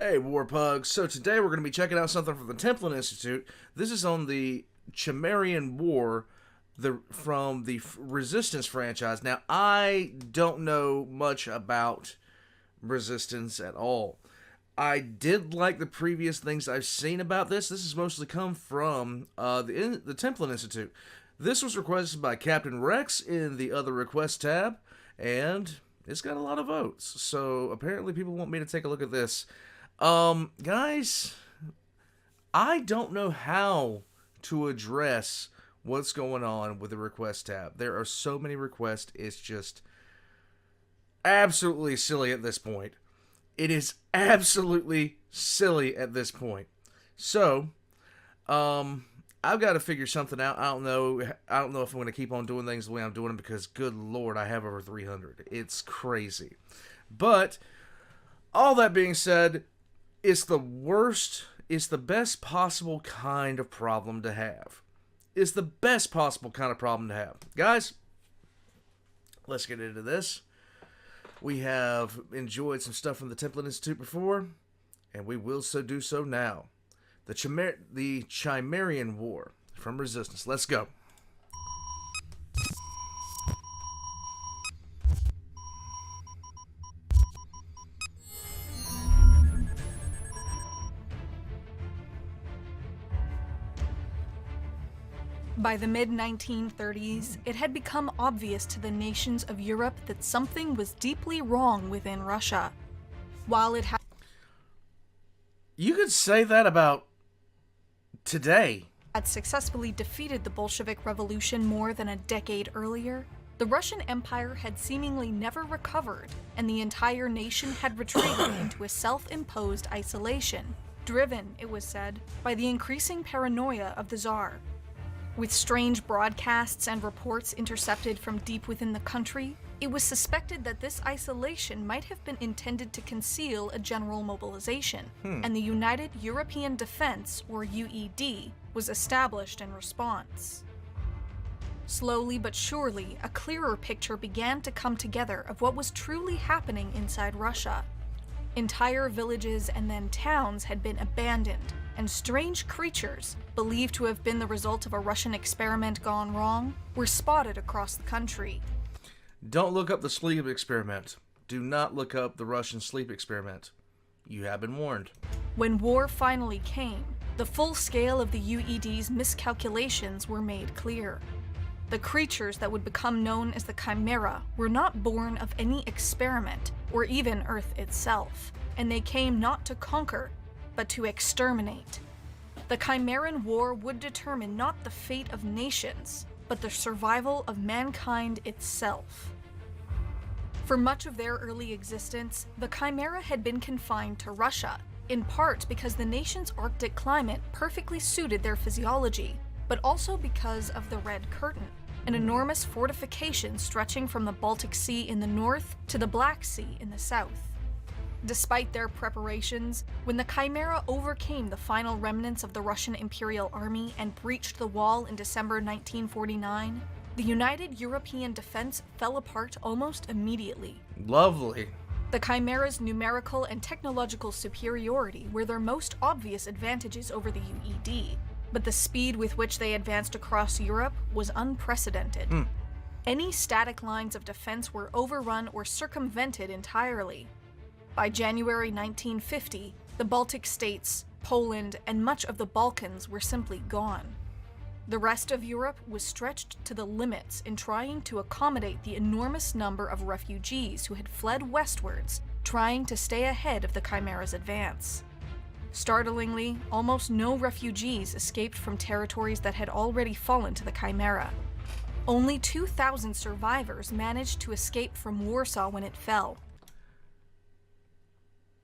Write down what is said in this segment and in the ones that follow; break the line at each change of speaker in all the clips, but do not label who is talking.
Hey, War Pugs. So today we're going to be checking out something from the Templin Institute. This is on the Chimeran War from the Resistance franchise. Now, I don't know much about Resistance at all. I did like the previous things I've seen about this. This has mostly come from the Templin Institute. This was requested by Captain Rex in the Other Requests tab, and it's got a lot of votes. So apparently people want me to take a look at this. Guys, I don't know how to address what's going on with the request tab. There are so many requests, it's just absolutely silly at this point. It is absolutely silly at this point. So, I've got to figure something out. I don't know if I'm going to keep on doing things the way I'm doing them because, good Lord, I have over 300. It's crazy. But, all that being said, it's the worst, it's the best possible kind of problem to have. It's the best possible kind of problem to have. Guys, let's get into this. We have enjoyed some stuff from the Templin Institute before, and we will do so now. The Chimeran War from Resistance. Let's go.
By the mid-1930s, it had become obvious to the nations of Europe that something was deeply wrong within Russia. While it had
You could say that about today.
successfully defeated the Bolshevik Revolution more than a decade earlier, the Russian Empire had seemingly never recovered, and the entire nation had retreated into a self-imposed isolation, driven, it was said, by the increasing paranoia of the Tsar. With strange broadcasts and reports intercepted from deep within the country, it was suspected that this isolation might have been intended to conceal a general mobilization, and the United European Defense, or UED, was established in response. Slowly but surely, a clearer picture began to come together of what was truly happening inside Russia. Entire villages and then towns had been abandoned, and strange creatures, believed to have been the result of a Russian experiment gone wrong, were spotted across the country.
Don't look up the sleep experiment. Do not look up the Russian sleep experiment. You have been warned.
When war finally came, the full scale of the UED's miscalculations were made clear. The creatures that would become known as the Chimera were not born of any experiment, or even Earth itself, and they came not to conquer, but to exterminate. The Chimeran War would determine not the fate of nations, but the survival of mankind itself. For much of their early existence, the Chimera had been confined to Russia, in part because the nation's Arctic climate perfectly suited their physiology, but also because of the Red Curtain, an enormous fortification stretching from the Baltic Sea in the north to the Black Sea in the south. Despite their preparations, when the Chimera overcame the final remnants of the Russian Imperial Army and breached the wall in December 1949, the United European Defense fell apart almost immediately.
Lovely.
The Chimera's numerical and technological superiority were their most obvious advantages over the UED, but the speed with which they advanced across Europe was unprecedented. Any static lines of defense were overrun or circumvented entirely. By January 1950, the Baltic states, Poland, and much of the Balkans were simply gone. The rest of Europe was stretched to the limits in trying to accommodate the enormous number of refugees who had fled westwards, trying to stay ahead of the Chimera's advance. Startlingly, almost no refugees escaped from territories that had already fallen to the Chimera. Only 2,000 survivors managed to escape from Warsaw when it fell.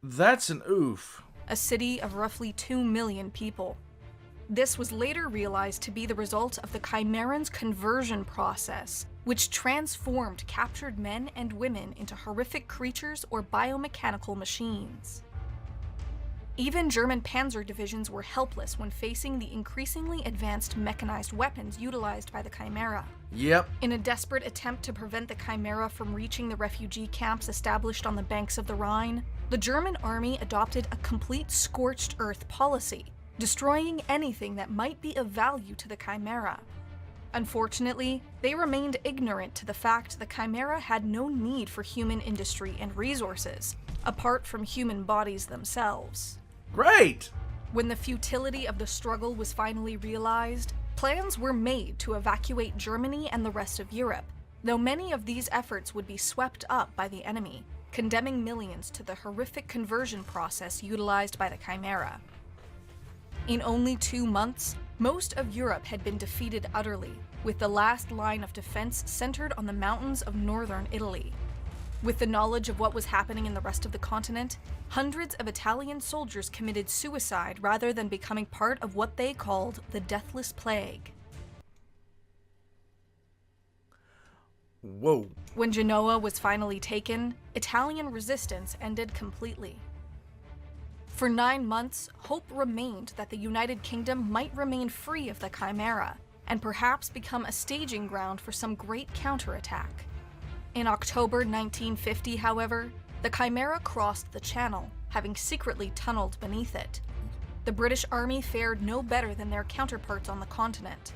That's an oof.
A city of roughly 2 million people. This was later realized to be the result of the Chimeran's conversion process, which transformed captured men and women into horrific creatures or biomechanical machines. Even German panzer divisions were helpless when facing the increasingly advanced mechanized weapons utilized by the Chimera.
Yep.
In a desperate attempt to prevent the Chimera from reaching the refugee camps established on the banks of the Rhine, the German army adopted a complete scorched earth policy, destroying anything that might be of value to the Chimera. Unfortunately, they remained ignorant to the fact the Chimera had no need for human industry and resources, apart from human bodies themselves.
Great!
When the futility of the struggle was finally realized, plans were made to evacuate Germany and the rest of Europe, though many of these efforts would be swept up by the enemy, condemning millions to the horrific conversion process utilized by the Chimera. In only 2 months, most of Europe had been defeated utterly, with the last line of defense centered on the mountains of northern Italy. With the knowledge of what was happening in the rest of the continent, hundreds of Italian soldiers committed suicide rather than becoming part of what they called the deathless plague.
Whoa.
When Genoa was finally taken, Italian resistance ended completely. For 9 months, hope remained that the United Kingdom might remain free of the Chimera, and perhaps become a staging ground for some great counterattack. In October 1950, however, the Chimera crossed the Channel, having secretly tunneled beneath it. The British Army fared no better than their counterparts on the continent.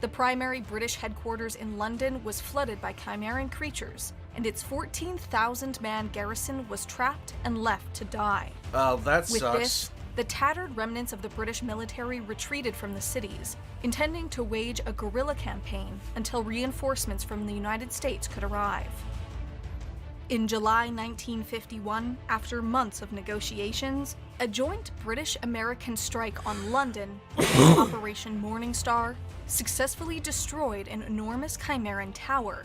The primary British headquarters in London was flooded by Chimeran creatures, and its 14,000-man garrison was trapped and left to die.
Oh, that
With
sucks.
this, the tattered remnants of the British military retreated from the cities, intending to wage a guerrilla campaign until reinforcements from the United States could arrive. In July 1951, after months of negotiations, a joint British-American strike on London, Operation Morningstar, successfully destroyed an enormous Chimeran tower.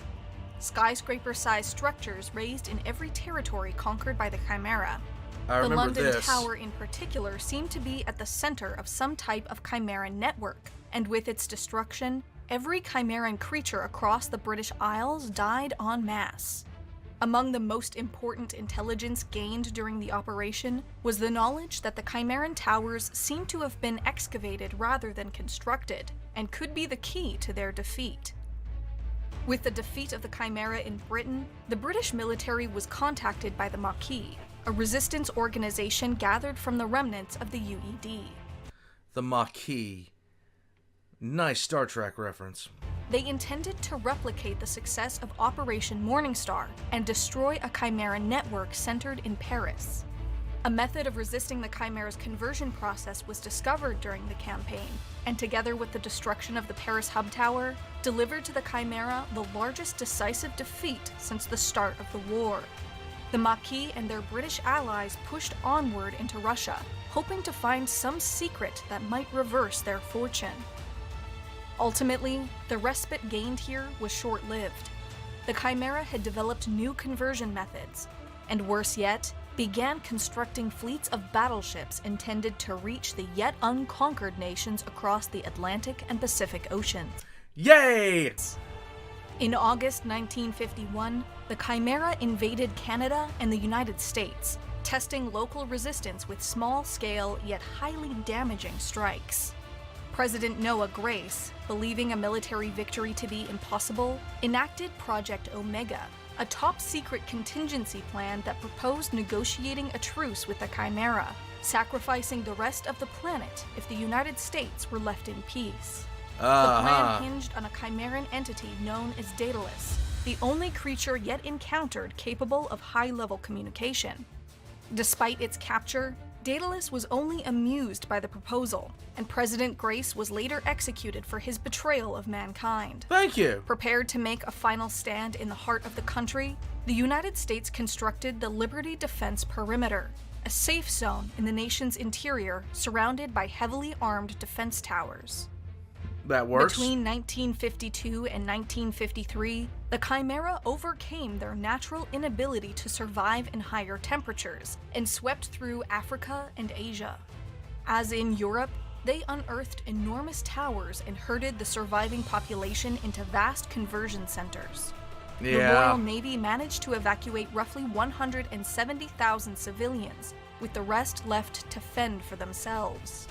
Skyscraper-sized structures raised in every territory conquered by the Chimera.
I
The
remember
London
this.
Tower in particular seemed to be at the center of some type of Chimeran network, and with its destruction, every Chimeran creature across the British Isles died en masse. Among the most important intelligence gained during the operation was the knowledge that the Chimeran towers seemed to have been excavated rather than constructed, and could be the key to their defeat. With the defeat of the Chimera in Britain, the British military was contacted by the Maquis, a resistance organization gathered from the remnants of the UED.
The Maquis. Nice Star Trek reference.
They intended to replicate the success of Operation Morningstar and destroy a Chimeran network centered in Paris. A method of resisting the Chimera's conversion process was discovered during the campaign, and together with the destruction of the Paris hub tower, delivered to the Chimera the largest decisive defeat since the start of the war. The Maquis and their British allies pushed onward into Russia, hoping to find some secret that might reverse their fortune. Ultimately, the respite gained here was short-lived. The Chimera had developed new conversion methods, and worse yet, began constructing fleets of battleships intended to reach the yet unconquered nations across the Atlantic and Pacific Oceans.
Yay!
In August 1951, the Chimera invaded Canada and the United States, testing local resistance with small-scale yet highly damaging strikes. President Noah Grace, believing a military victory to be impossible, enacted Project Omega, a top-secret contingency plan that proposed negotiating a truce with the Chimera, sacrificing the rest of the planet if the United States were left in peace. The plan hinged on a Chimeran entity known as Daedalus, the only creature yet encountered capable of high-level communication. Despite its capture, Daedalus was only amused by the proposal, and President Grace was later executed for his betrayal of mankind.
Thank you.
Prepared to make a final stand in the heart of the country, the United States constructed the Liberty Defense Perimeter, a safe zone in the nation's interior surrounded by heavily armed defense towers.
That works.
Between 1952 and 1953, the Chimera overcame their natural inability to survive in higher temperatures and swept through Africa and Asia. As in Europe, they unearthed enormous towers and herded the surviving population into vast conversion centers. The Royal Navy managed to evacuate roughly 170,000 civilians, with the rest left to fend for themselves.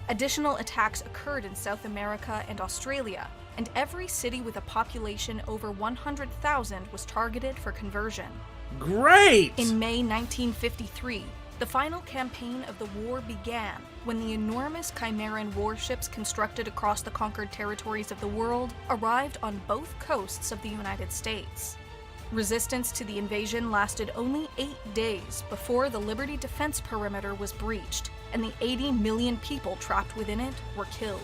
Additional attacks occurred in South America and Australia, and every city with a population over 100,000 was targeted for conversion.
Great!
In May 1953, the final campaign of the war began when the enormous Chimeran warships constructed across the conquered territories of the world arrived on both coasts of the United States. Resistance to the invasion lasted only 8 days before the Liberty Defense Perimeter was breached, and the 80 million people trapped within it were killed.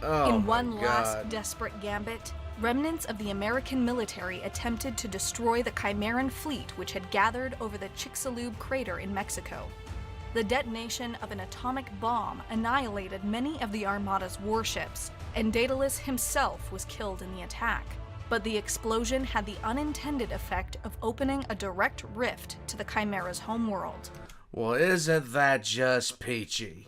In one last desperate gambit, remnants of the American military attempted to destroy the Chimeran fleet which had gathered over the Chicxulub crater in Mexico. The detonation of an atomic bomb annihilated many of the Armada's warships, and Daedalus himself was killed in the attack. But the explosion had the unintended effect of opening a direct rift to the Chimera's homeworld.
Well, isn't that just peachy?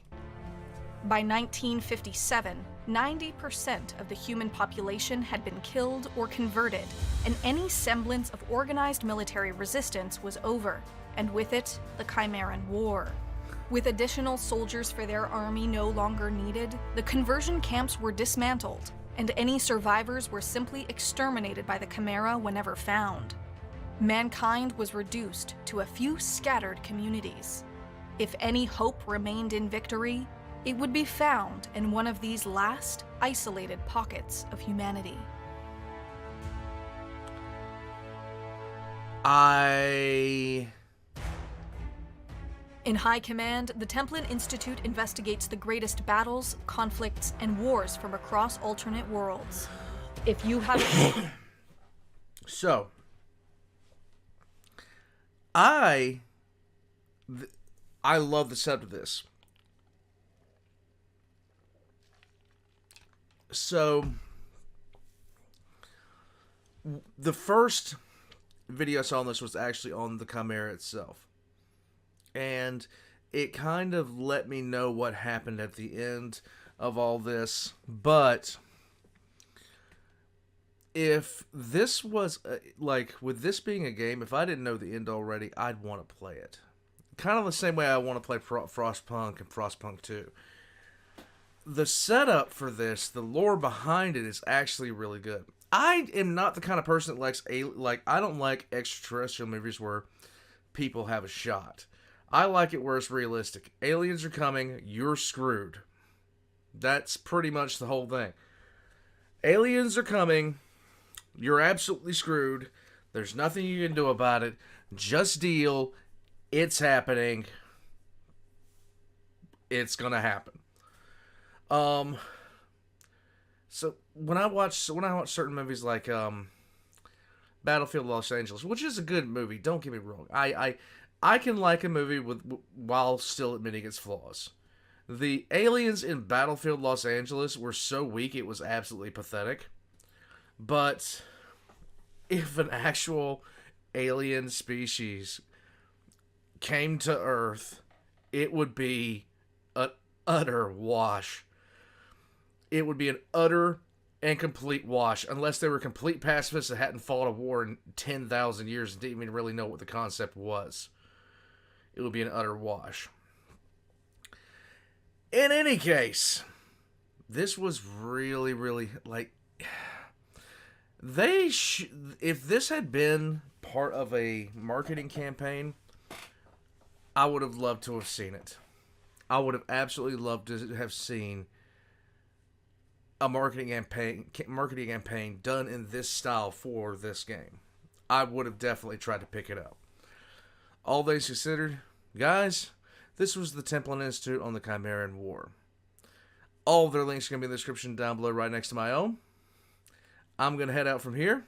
By 1957, 90% of the human population had been killed or converted, and any semblance of organized military resistance was over, and with it, the Chimeran War. With additional soldiers for their army no longer needed, the conversion camps were dismantled, and any survivors were simply exterminated by the Chimera whenever found. Mankind was reduced to a few scattered communities. If any hope remained in victory, it would be found in one of these last, isolated pockets of humanity. In High Command, the Templin Institute investigates the greatest battles, conflicts, and wars from across alternate worlds. If you have...
So, I love the setup of this. So, the first video I saw on this was actually on the Chimera itself. And it kind of let me know what happened at the end of all this. But if this was, like, with this being a game, if I didn't know the end already, I'd want to play it. Kind of the same way I want to play Frostpunk and Frostpunk 2. The setup for this, the lore behind it, is actually really good. I am not the kind of person that likes, I don't like extraterrestrial movies where people have a shot. I like it where it's realistic. Aliens are coming, you're screwed. That's pretty much the whole thing. Aliens are coming, you're absolutely screwed. There's nothing you can do about it. Just deal. It's happening. It's gonna happen. So when I watch certain movies like Battlefield Los Angeles, which is a good movie, don't get me wrong. I can like a movie while still admitting its flaws. The aliens in Battlefield Los Angeles were so weak it was absolutely pathetic. But if an actual alien species came to Earth, it would be an utter wash. It would be an utter and complete wash, unless they were complete pacifists that hadn't fought a war in 10,000 years and didn't even really know what the concept was. It would be an utter wash. In any case, this was really, really, like, if this had been part of a marketing campaign, I would have loved to have seen it. I would have absolutely loved to have seen a marketing campaign done in this style for this game. I would have definitely tried to pick it up. All things considered, guys, this was the Templin Institute on the Chimeran War. All of their links are going to be in the description down below right next to my own. I'm going to head out from here.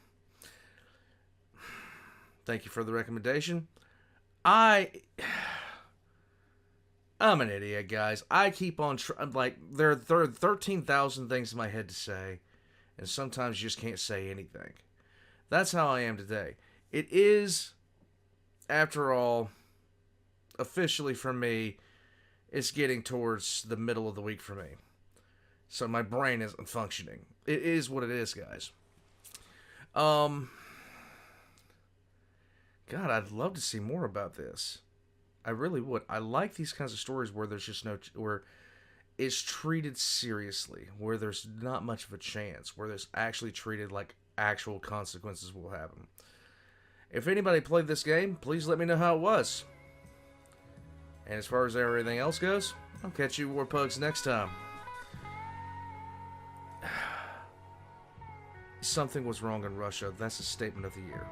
Thank you for the recommendation. I'm an idiot, guys. I keep on there are 13,000 things in my head to say, and sometimes you just can't say anything. That's how I am today. It is, after all, officially for me, it's getting towards the middle of the week for me. So my brain isn't functioning. It is what it is, guys. God, I'd love to see more about this. I really would. I like these kinds of stories where there's just no where it's treated seriously, where there's not much of a chance, where there's actually treated like actual consequences will happen. If anybody played this game, please let me know how it was. And as far as everything else goes, I'll catch you Warpugs next time. Something was wrong in Russia. That's the statement of the year.